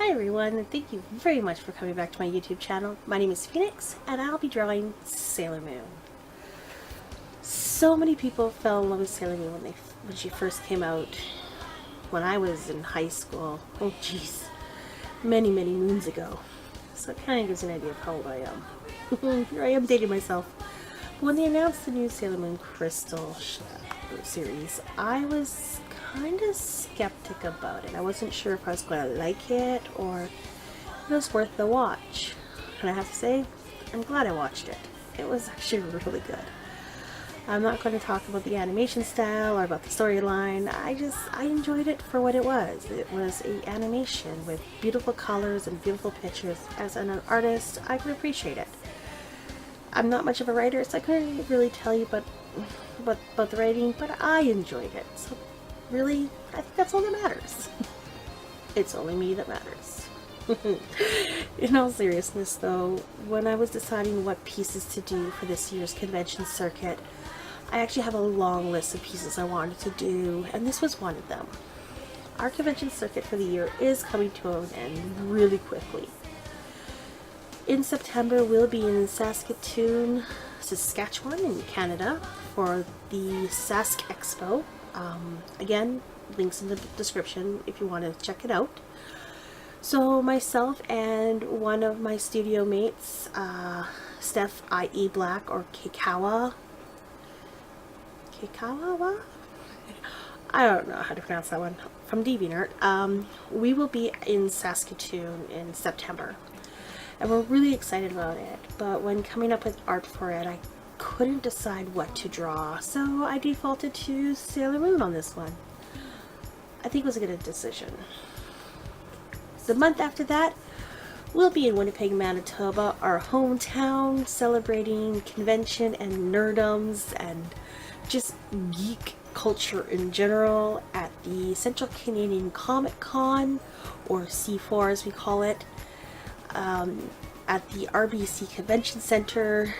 Hi everyone, and thank you very much for coming back to my YouTube channel. My name is Phynix, and I'll be drawing Sailor Moon. So many people fell in love with Sailor Moon when she first came out, when I was in high school. Oh geez, many moons ago. So it kind of gives you an idea of how old I am. Here I am dating myself. When they announced the new Sailor Moon Crystal series, I was kind of skeptic about it. I wasn't sure if I was going to like it or if it was worth the watch. And I have to say, I'm glad I watched it. It was actually really good. I'm not going to talk about the animation style or about the storyline. I enjoyed it for what it was. It was an animation with beautiful colors and beautiful pictures. As an artist, I can appreciate it. I'm not much of a writer, so I couldn't really tell you about the writing, but I enjoyed it. So really, I think that's all that matters. It's only me that matters. In all seriousness though, when I was deciding what pieces to do for this year's convention circuit, I actually have a long list of pieces I wanted to do, and this was one of them. Our convention circuit for the year is coming to an end really quickly. In September, we'll be in Saskatoon, Saskatchewan in Canada for the Sask Expo. Again, links in the description if you want to check it out. So myself and one of my studio mates, Steph I.E. Black, or Kikawa, I don't know how to pronounce that one, from DeviantArt, we will be in Saskatoon in September. And we're really excited about it, but when coming up with art for it, I couldn't decide what to draw, so I defaulted to Sailor Moon on this one. I think it was a good decision. The month after that, we'll be in Winnipeg, Manitoba, our hometown, celebrating convention and nerdums and just geek culture in general at the Central Canadian Comic Con, or C4 as we call it, at the RBC Convention Center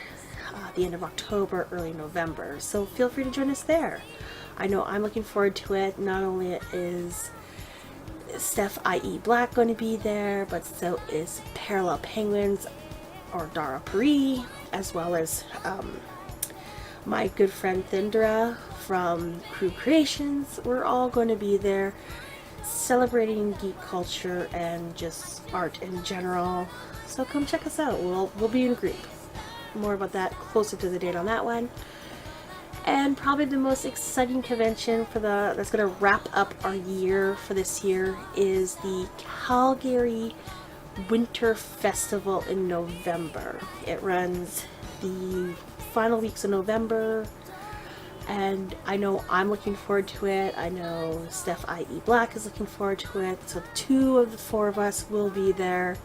at the end of October, early November. So feel free to join us there. I know I'm looking forward to it. Not only is Steph I.E. Black going to be there, but so is Parallel Penguins, or Dara Paris, as well as my good friend Thindra from Crew Creations. We're all going to be there celebrating geek culture and just art in general. So come check us out. We'll be in a group. More about that closer to the date on that one. And probably the most exciting convention that's going to wrap up our year for this year is the Calgary Winter Festival in November. It runs the final weeks of November, and I know I'm looking forward to it. I know Steph I.E. Black is looking forward to it. So 2 of the 4 of us will be there,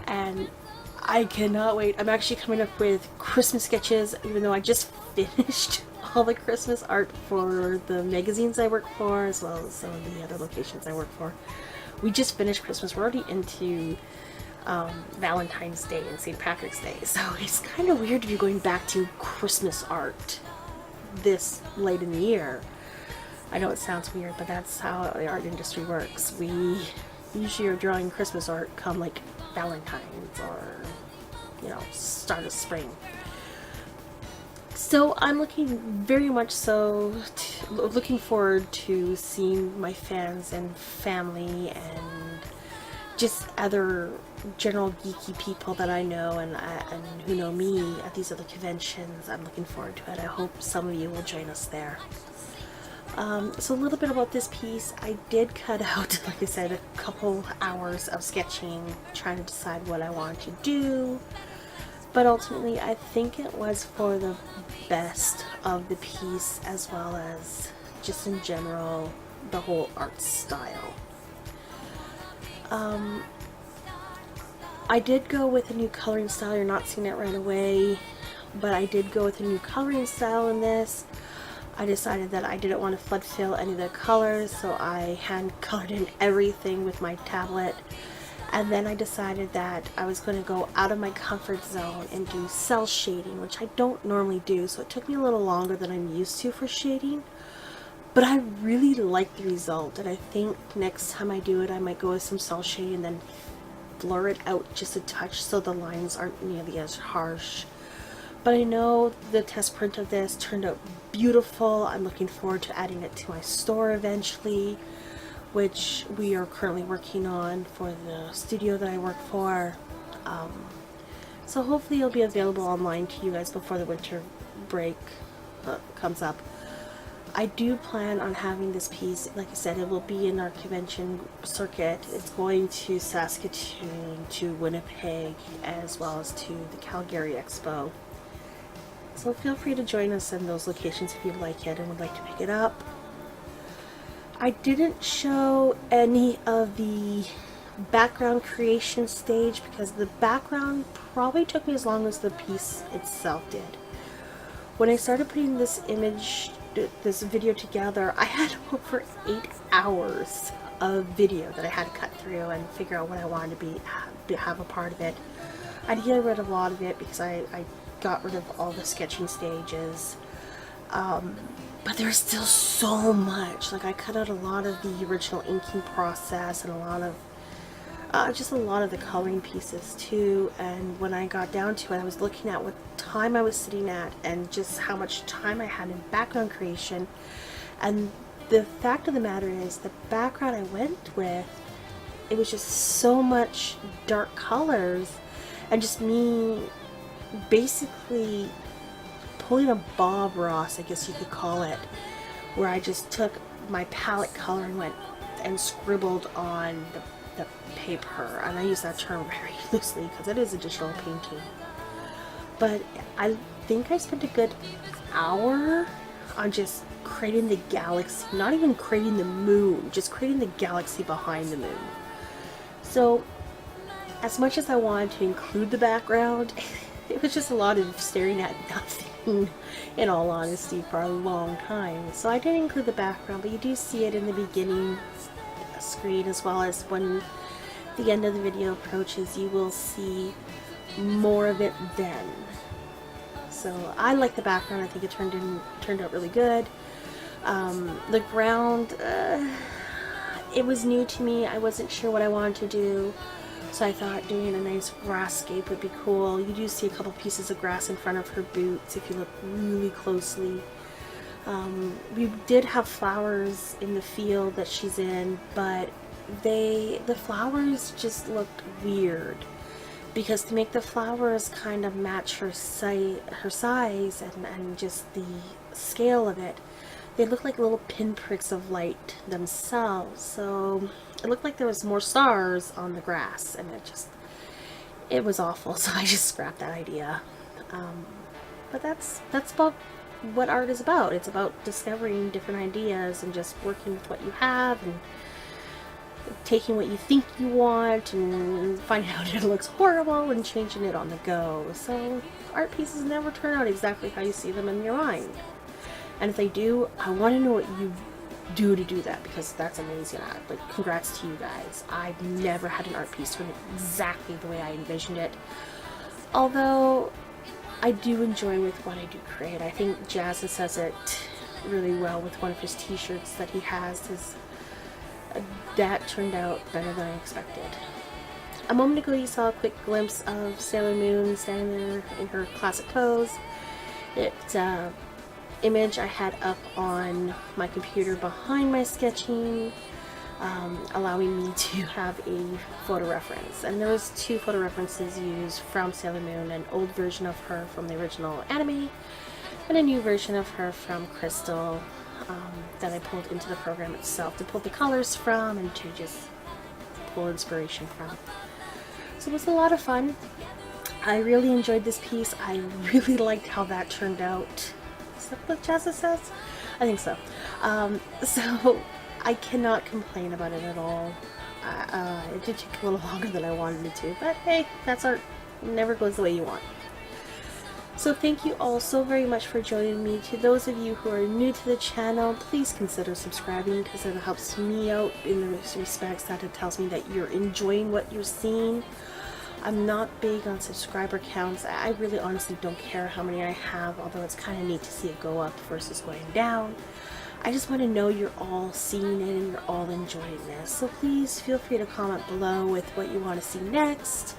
and I cannot wait. I'm actually coming up with Christmas sketches, even though I just finished all the Christmas art for the magazines I work for, as well as some of the other locations I work for. We just finished Christmas. We're already into Valentine's Day and St. Patrick's Day, so it's kind of weird to be going back to Christmas art this late in the year. I know it sounds weird, but that's how the art industry works. We usually are drawing Christmas art come like Valentine's or, you know, start of spring. So I'm looking forward to seeing my fans and family and just other general geeky people that I know and who know me at these other conventions. I'm looking forward to it. I hope some of you will join us there. So a little bit about this piece. I did cut out, like I said, a couple hours of sketching, trying to decide what I wanted to do. But ultimately, I think it was for the best of the piece, as well as just in general, the whole art style. I did go with a new coloring style. You're not seeing it right away, but I did go with a new coloring style in this. I decided that I didn't want to flood fill any of the colors, so I hand colored in everything with my tablet. And then I decided that I was going to go out of my comfort zone and do cell shading, which I don't normally do, so it took me a little longer than I'm used to for shading. But I really like the result, and I think next time I do it, I might go with some Salshay and then blur it out just a touch so the lines aren't nearly as harsh. But I know the test print of this turned out beautiful. I'm looking forward to adding it to my store eventually, which we are currently working on for the studio that I work for. So hopefully it'll be available online to you guys before the winter break comes up. I do plan on having this piece, like I said, it will be in our convention circuit. It's going to Saskatoon, to Winnipeg, as well as to the Calgary Expo. So feel free to join us in those locations if you like it and would like to pick it up. I didn't show any of the background creation stage because the background probably took me as long as the piece itself did. When I started putting this video together, I had over 8 hours of video that I had to cut through and figure out what I wanted to have a part of it. I did get rid of a lot of it because I got rid of all the sketching stages. But there's still so much. Like, I cut out a lot of the original inking process and a lot of just a lot of the coloring pieces too. And when I got down to it, I was looking at what time I was sitting at and just how much time I had in background creation. And the fact of the matter is, the background I went with, it was just so much dark colors and just me basically pulling a Bob Ross, I guess you could call it, where I just took my palette color and went and scribbled on the paper, and I use that term very loosely because it is a digital painting. But I think I spent a good hour on just creating the galaxy, not even creating the moon, just creating the galaxy behind the moon. So as much as I wanted to include the background, it was just a lot of staring at nothing, in all honesty, for a long time. So I didn't include the background, but you do see it in the beginning screen, as well as when the end of the video approaches, you will see more of it then. So I like the background. I think it turned out really good. The ground, it was new to me. I wasn't sure what I wanted to do, so I thought doing a nice grasscape would be cool. You do see a couple pieces of grass in front of her boots if you look really closely. We did have flowers in the field that she's in, but the flowers just looked weird, because to make the flowers kind of match her size and just the scale of it, they look like little pinpricks of light themselves. So it looked like there was more stars on the grass, and it was awful. So I just scrapped that idea. But that's about what art is about. It's about discovering different ideas and just working with what you have and taking what you think you want and finding out it looks horrible and changing it on the go. So art pieces never turn out exactly how you see them in your mind. And if they do, I want to know what you do to do that, because that's amazing. Like, congrats to you guys. I've never had an art piece turn exactly the way I envisioned it. Although I do enjoy with what I do create. I think Jazza says it really well with one of his t-shirts that he has. That turned out better than I expected. A moment ago you saw a quick glimpse of Sailor Moon standing there in her classic pose. It's an image I had up on my computer behind my sketching, allowing me to have a photo reference. And there was 2 photo references used from Sailor Moon: an old version of her from the original anime and a new version of her from Crystal, that I pulled into the program itself to pull the colors from and to just pull inspiration from. So it was a lot of fun. I really enjoyed this piece. I really liked how that turned out. Is that what Jazza says? I think so. So I cannot complain about it at all. It did take a little longer than I wanted it to, but hey, that's art. It never goes the way you want. So thank you all so very much for joining me. To those of you who are new to the channel, please consider subscribing, because it helps me out in the respects that it tells me that you're enjoying what you're seeing. I'm not big on subscriber counts. I really honestly don't care how many I have, although it's kind of neat to see it go up versus going down. I just want to know you're all seeing it and you're all enjoying this. So please feel free to comment below with what you want to see next.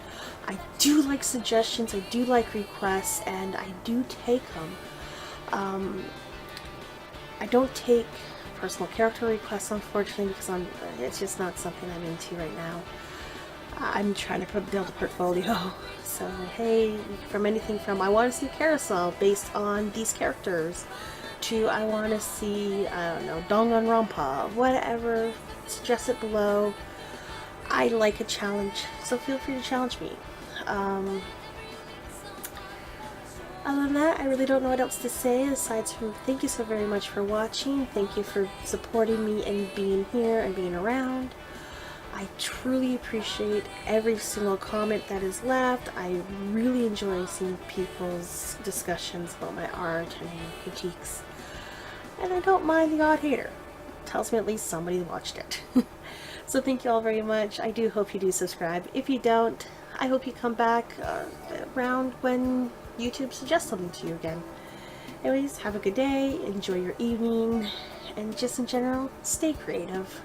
I do like suggestions, I do like requests, and I do take them. I don't take personal character requests, unfortunately, because it's just not something I'm into right now. I'm trying to build a portfolio. So hey, from anything from I want to see a carousel based on these characters to I want to see, I don't know, Danganronpa, whatever, suggest it below. I like a challenge, so feel free to challenge me. Other than that, I really don't know what else to say aside from thank you so very much for watching. Thank you for supporting me and being here and being around. I truly appreciate every single comment that is left. I really enjoy seeing people's discussions about my art and critiques. And I don't mind the odd hater. It tells me at least somebody watched it. So thank you all very much. I do hope you do subscribe. If you don't, I hope you come back around when YouTube suggests something to you again. Anyways, have a good day, enjoy your evening, and just in general, stay creative.